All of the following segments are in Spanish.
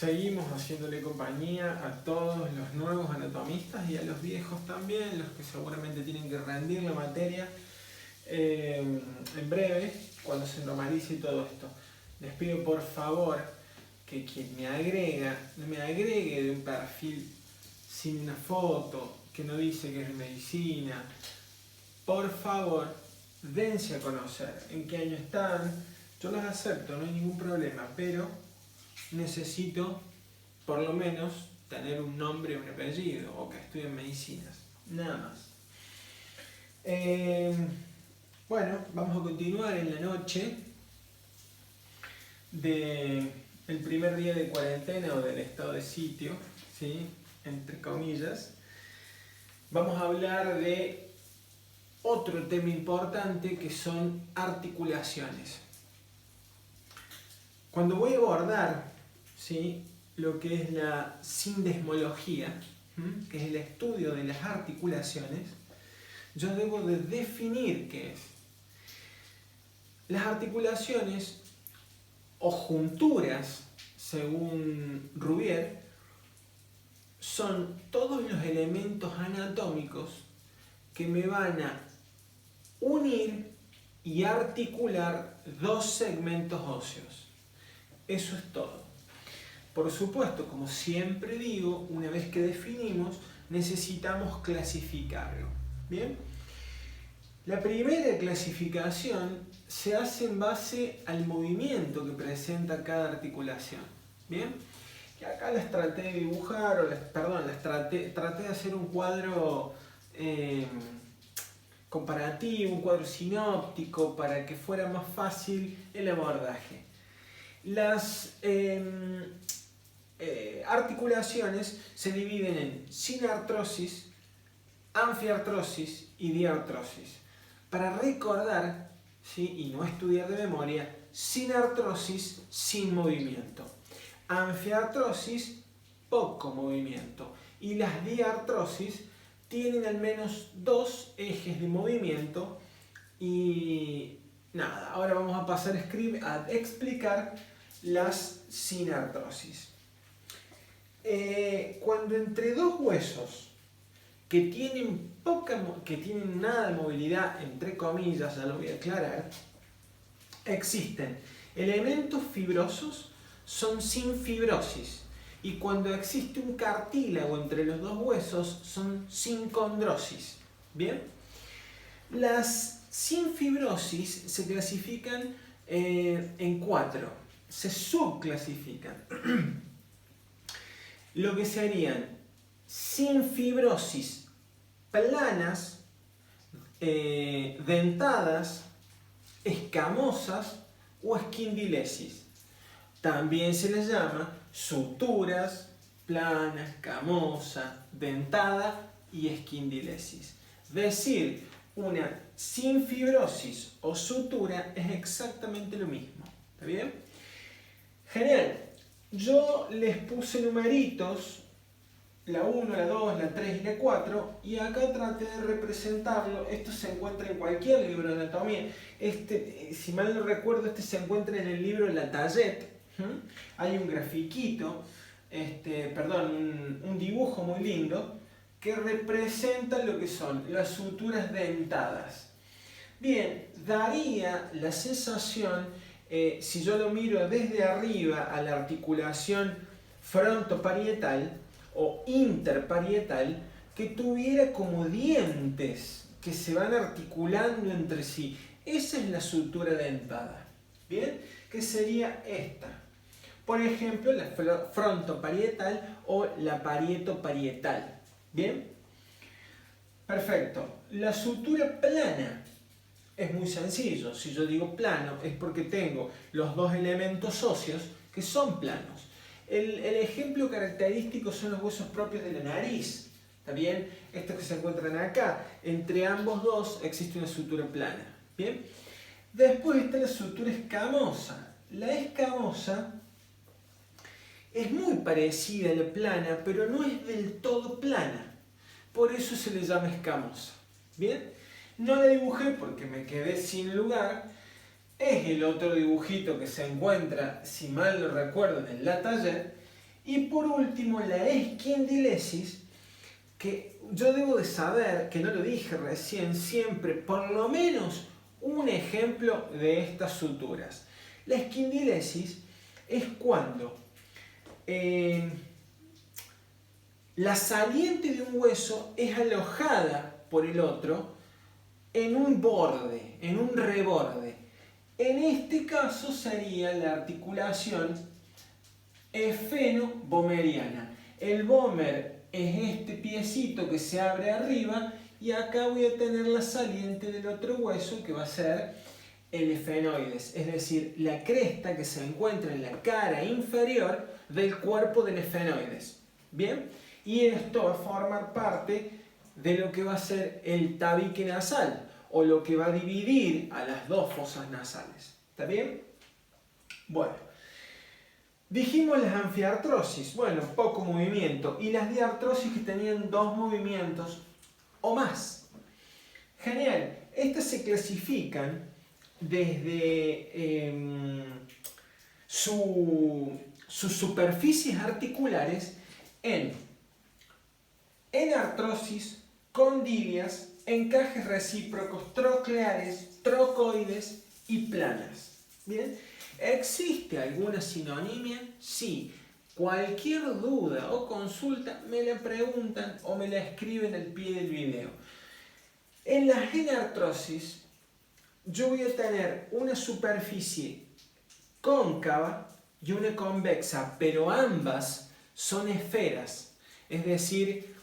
Seguimos haciéndole compañía a todos los nuevos anatomistas y a los viejos también, los que seguramente tienen que rendir la materia en breve, cuando se normalice todo esto. Les pido por favor que quien me agrega, no me agregue de un perfil sin una foto, que no dice que es de medicina. Por favor, dense a conocer en qué año están. Yo los acepto, no hay ningún problema, pero necesito por lo menos tener un nombre y un apellido, o que estudien medicinas, nada más. Bueno, vamos a continuar en la noche del primer día de cuarentena o del estado de sitio, ¿sí? Entre comillas. Vamos a hablar de otro tema importante que son articulaciones. Cuando voy a abordar, ¿sí?, lo que es la sindesmología, que es el estudio de las articulaciones, yo debo de definir qué es. Las articulaciones o junturas, según Rubier, son todos los elementos anatómicos que me van a unir y articular dos segmentos óseos. Eso es todo. Por supuesto, como siempre digo, una vez que definimos, necesitamos clasificarlo. ¿Bien? La primera clasificación se hace en base al movimiento que presenta cada articulación. ¿Bien? Y acá las traté de dibujar, traté de hacer un cuadro comparativo, un cuadro sinóptico, para que fuera más fácil el abordaje. Las articulaciones se dividen en sinartrosis, anfiartrosis y diartrosis. Para recordar, ¿sí?, y no estudiar de memoria, sinartrosis sin movimiento, anfiartrosis poco movimiento y las diartrosis tienen al menos dos ejes de movimiento. Y nada, ahora vamos a pasar a explicar las sinartrosis. Cuando entre dos huesos que tienen nada de movilidad, entre comillas, ya lo voy a aclarar, existen elementos fibrosos, son sin fibrosis. Y cuando existe un cartílago entre los dos huesos, son sin condrosis. ¿Bien? Las sin fibrosis se clasifican en cuatro, se subclasifican. Lo que serían sin fibrosis planas, dentadas, escamosas o esquindilesis. También se les llama suturas, plana, escamosa, dentada y esquindilesis. Decir una sin fibrosis o sutura es exactamente lo mismo. ¿Está bien? Genial. Yo les puse numeritos, la 1, la 2, la 3 y la 4, y acá traté de representarlo. Esto se encuentra en cualquier libro de anatomía. Si mal no recuerdo, se encuentra en el libro La Tallette. Hay un grafiquito, un dibujo muy lindo que representa lo que son las suturas dentadas. Bien, daría la sensación, si yo lo miro desde arriba a la articulación frontoparietal o interparietal, que tuviera como dientes que se van articulando entre sí. Esa es la sutura dentada. ¿Bien? Que sería esta. Por ejemplo, la frontoparietal o la parietoparietal. ¿Bien? Perfecto. La sutura plana es muy sencillo. Si yo digo plano es porque tengo los dos elementos óseos que son planos. El ejemplo característico son los huesos propios de la nariz. ¿Está bien? Estos que se encuentran acá. Entre ambos dos existe una sutura plana. ¿Bien? Después está la sutura escamosa. La escamosa es muy parecida a la plana, pero no es del todo plana. Por eso se le llama escamosa. ¿Bien? No la dibujé porque me quedé sin lugar. Es el otro dibujito que se encuentra, si mal no recuerdo, en La Tallette. Y por último, la esquindilesis, que yo debo de saber, que no lo dije recién, siempre por lo menos un ejemplo de estas suturas. La esquindilesis es cuando la saliente de un hueso es alojada por el otro en un borde, en un reborde. En este caso sería la articulación esfeno-bomeriana. El bómer es este piecito que se abre arriba y acá voy a tener la saliente del otro hueso que va a ser el esfenoides, es decir, la cresta que se encuentra en la cara inferior del cuerpo del esfenoides. ¿Bien? Y esto va a formar parte de lo que va a ser el tabique nasal o lo que va a dividir a las dos fosas nasales. ¿Está bien? Bueno, dijimos las anfiartrosis, bueno, poco movimiento, y las diartrosis que tenían 2 movimientos o más. Genial, estas se clasifican desde sus superficies articulares en enartrosis, condilias, encajes recíprocos, trocleares, trocoides y planas. ¿Bien? ¿Existe alguna sinonimia? Sí. Cualquier duda o consulta me la preguntan o me la escriben al pie del video. En la enartrosis yo voy a tener una superficie cóncava y una convexa, pero ambas son esferas, es decir,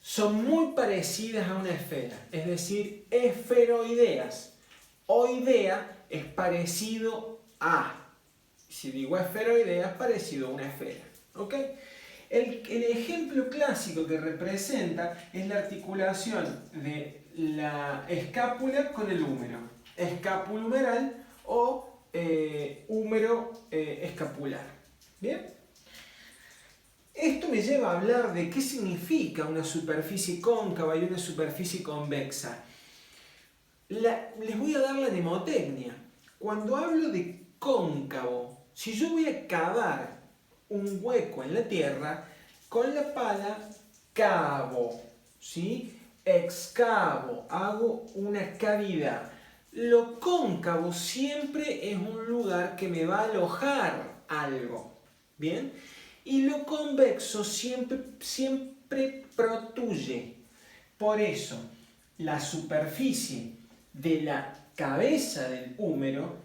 son muy parecidas a una esfera, es decir, esferoideas. Oidea es parecido a, si digo esferoidea, es parecido a una esfera. ¿Ok? El ejemplo clásico que representa es la articulación de la escápula con el húmero, escápulo humeral o húmero escapular. ¿Bien? Esto me lleva a hablar de qué significa una superficie cóncava y una superficie convexa. Les voy a dar la mnemotecnia. Cuando hablo de cóncavo, si yo voy a cavar un hueco en la tierra, con la pala cavo, ¿sí? Excavo, hago una cavidad. Lo cóncavo siempre es un lugar que me va a alojar algo, ¿bien? Y lo convexo siempre protuye. Por eso, la superficie de la cabeza del húmero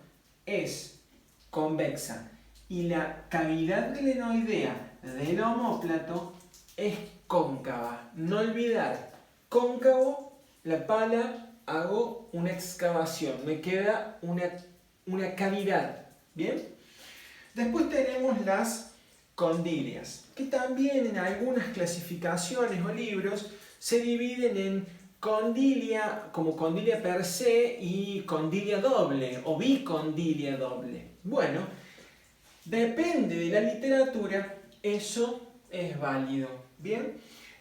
es convexa y la cavidad glenoidea del omóplato es cóncava. No olvidar, cóncavo, la pala, hago una excavación, me queda una cavidad. ¿Bien? Después tenemos las condilias, que también en algunas clasificaciones o libros se dividen en condilia como condilia per se y condilia doble o bicondilia doble. Bueno, depende de la literatura, eso es válido. Bien,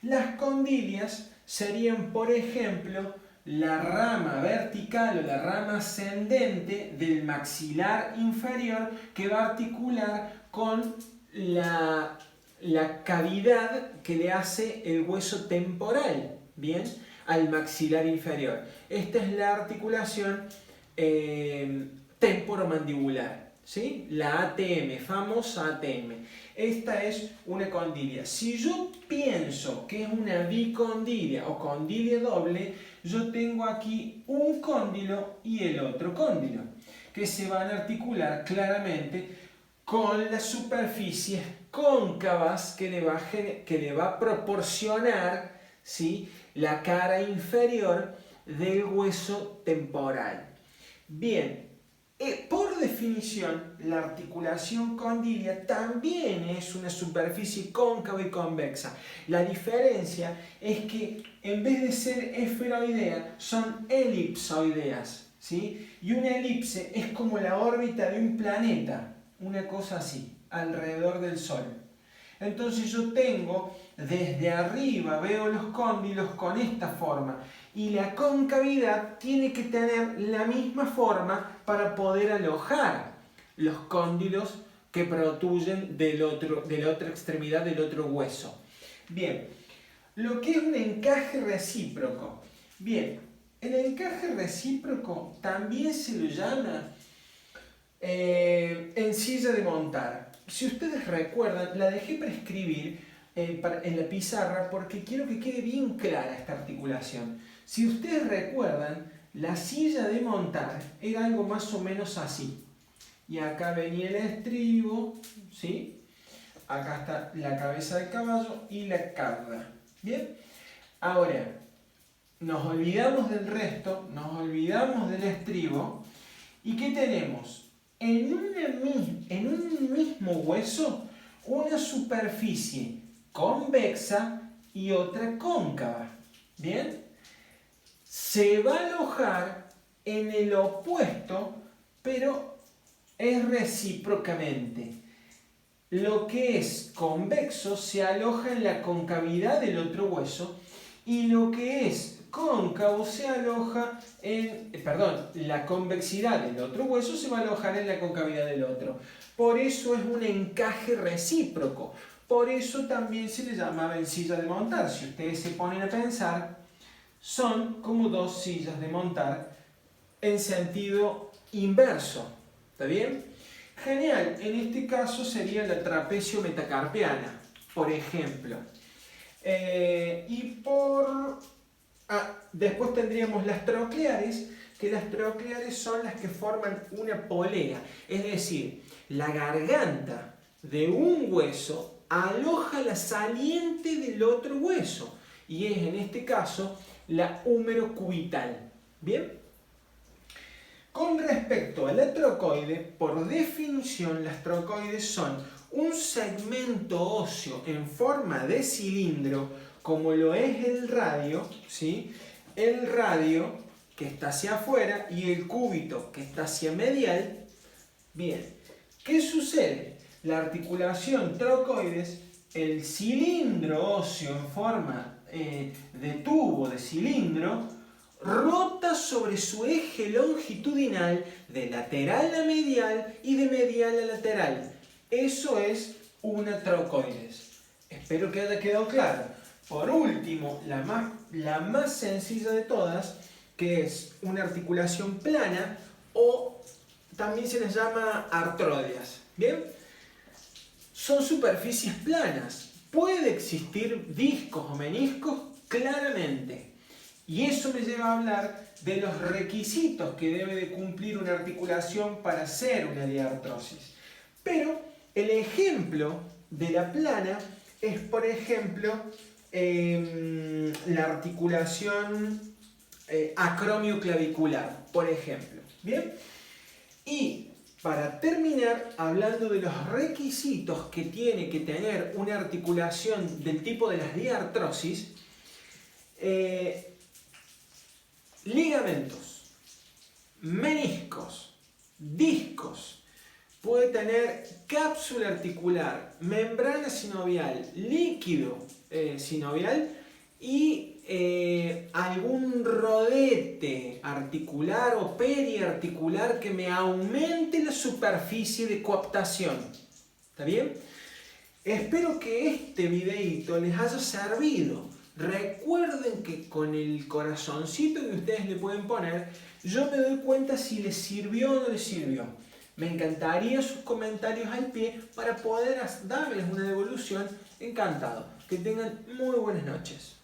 las condilias serían, por ejemplo, la rama vertical o la rama ascendente del maxilar inferior que va a articular con la cavidad que le hace el hueso temporal, ¿bien? Al maxilar inferior. Esta es la articulación temporomandibular, ¿sí? La ATM, famosa ATM. Esta es una condilia. Si yo pienso que es una bicondilia o condilia doble, yo tengo aquí un cóndilo y el otro cóndilo, que se van a articular claramente con las superficies cóncavas que le va a proporcionar, ¿sí?, la cara inferior del hueso temporal. Bien, por definición, la articulación condilia también es una superficie cóncava y convexa. La diferencia es que en vez de ser esferoidea, son elipsoideas, ¿sí? Y una elipse es como la órbita de un planeta, una cosa así, alrededor del Sol. Entonces yo tengo, desde arriba veo los cóndilos con esta forma y la concavidad tiene que tener la misma forma para poder alojar los cóndilos que protuyen de la otra extremidad del otro hueso. Bien, lo que es un encaje recíproco. Bien, el encaje recíproco también se lo llama encilla de montar. Si ustedes recuerdan, la dejé para escribir en la pizarra porque quiero que quede bien clara esta articulación. Si ustedes recuerdan, la silla de montar era algo más o menos así. Y acá venía el estribo, ¿sí? Acá está la cabeza del caballo y la carga. ¿Bien? Ahora, nos olvidamos del resto, nos olvidamos del estribo. ¿Y qué tenemos? En un mismo hueso, una superficie convexa y otra cóncava. ¿Bien? Se va a alojar en el opuesto, pero es recíprocamente. Lo que es convexo se aloja en la concavidad del otro hueso y lo que es cóncavo se aloja la convexidad del otro hueso se va a alojar en la concavidad del otro. Por eso es un encaje recíproco. Por eso también se le llamaba encilla de montar. Si ustedes se ponen a pensar, son como dos sillas de montar en sentido inverso. ¿Está bien? Genial. En este caso sería la trapecio metacarpiana, por ejemplo. Después tendríamos las trocleares, que las trocleares son las que forman una polea. Es decir, la garganta de un hueso aloja la saliente del otro hueso. Y es en este caso la húmero cubital. ¿Bien? Con respecto a la trocoide, por definición las trocoides son un segmento óseo en forma de cilindro, como lo es el radio, ¿sí? El radio que está hacia afuera y el cúbito que está hacia medial. Bien, ¿qué sucede? La articulación trocoides, el cilindro óseo en forma de tubo de cilindro, rota sobre su eje longitudinal de lateral a medial y de medial a lateral. Eso es una trocoides. Espero que haya quedado claro. Por último, la más sencilla de todas, que es una articulación plana o también se les llama artrodias. ¿Bien? Son superficies planas. ¿Puede existir discos o meniscos? Claramente. Y eso me lleva a hablar de los requisitos que debe de cumplir una articulación para hacer una diartrosis. Pero el ejemplo de la plana es, por ejemplo, la articulación acromioclavicular, por ejemplo. ¿Bien? Y para terminar, hablando de los requisitos que tiene que tener una articulación del tipo de las diartrosis, ligamentos, meniscos, discos, puede tener cápsula articular, membrana sinovial, líquido sinovial y algún rodete articular o periarticular que me aumente la superficie de coaptación. ¿Está bien? Espero que este videito les haya servido. Recuerden que con el corazoncito que ustedes le pueden poner, yo me doy cuenta si les sirvió o no les sirvió. Me encantaría sus comentarios al pie para poder darles una devolución. Encantado. Que tengan muy buenas noches.